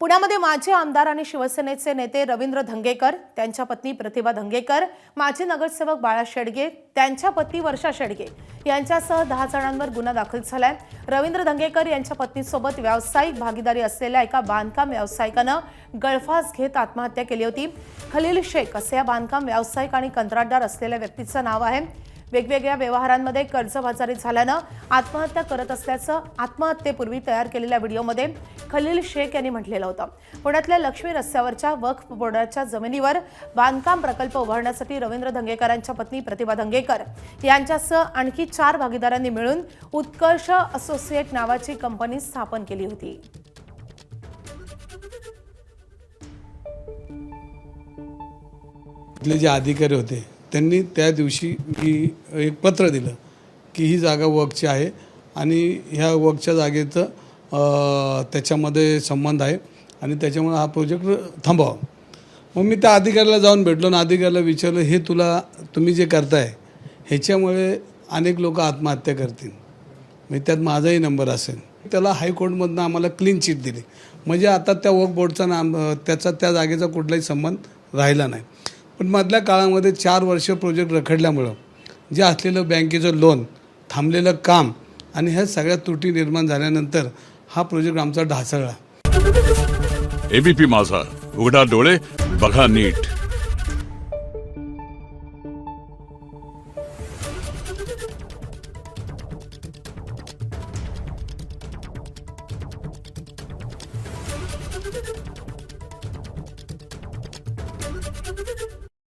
पुण्यामध्ये माजी आमदार आणि शिवसेनेचे नेते रवींद्र धंगेकर, त्यांच्या पत्नी प्रतिभा धंगेकर, माजी नगरसेवक बाळा शेडगे, त्यांच्या पत्नी वर्षा शेडगे यांच्यासह 10 जणांवर गुन्हा दाखल झालाय। रवींद्र धंगेकर यांच्या पत्नीसोबत व्यावसायिक भागीदारी असलेल्या एका बांधकाम व्यावसायिकानं गळफास घेत आत्महत्या केली होती। खलील शेख असे या बांधकाम व्यावसायिक आणि कंत्राटदार असलेल्या व्यक्तीचं नाव आहे। वेगवेगळ्या व्यवहारांमध्ये कर्जबाजारी झाल्यानं आत्महत्या करत असल्याचं आत्महत्येपूर्वी तयार केलेल्या व्हिडिओमध्ये खलील शेख यांनी म्हटलेलं होतं। पुण्यातल्या लक्ष्मी रस्त्यावरच्या वक्फ बोर्डाच्या जमिनीवर बांधकाम प्रकल्प उभारण्यासाठी रवींद्र धंगेकरांच्या पत्नी प्रतिभा धंगेकर यांच्यासह आणखी 4 भागीदारांनी मिळून उत्कर्ष असोसिएट नावाची कंपनी स्थापन केली होती। जे अधिकारी होते त्यांनी त्या दिवशी एक पत्र दिलं की ही जागा वक्फची आहे आणि ह्या वक्फच्या जागेचं त्याच्यामध्ये संबंध आहे आणि त्याच्यामुळे हा प्रोजेक्ट थांबवा। मग मी त्या अधिकाऱ्याला जाऊन भेटलो आणि अधिकाऱ्याला विचारलं, हे तुम्ही जे करताय ह्याच्यामुळे अनेक लोक आत्महत्या करतील, म्हणजे त्यात माझाही नंबर असेल। त्याला हायकोर्टमधनं आम्हाला क्लीन चिट दिली, म्हणजे आता त्या वक्फ बोर्डचा त्या जागेचा कुठलाही संबंध राहिला नाही। पण मधल्या काळामध्ये 4 वर्ष प्रोजेक्ट रखडल्यामुळं जे असलेलं बँकेचं लोन, थांबलेलं काम आणि ह्या सगळ्या त्रुटी निर्माण झाल्यानंतर हा प्रोजेक्ट आमचा ढासळला। एबीपी माझा, उघडा डोळे बघा नीट।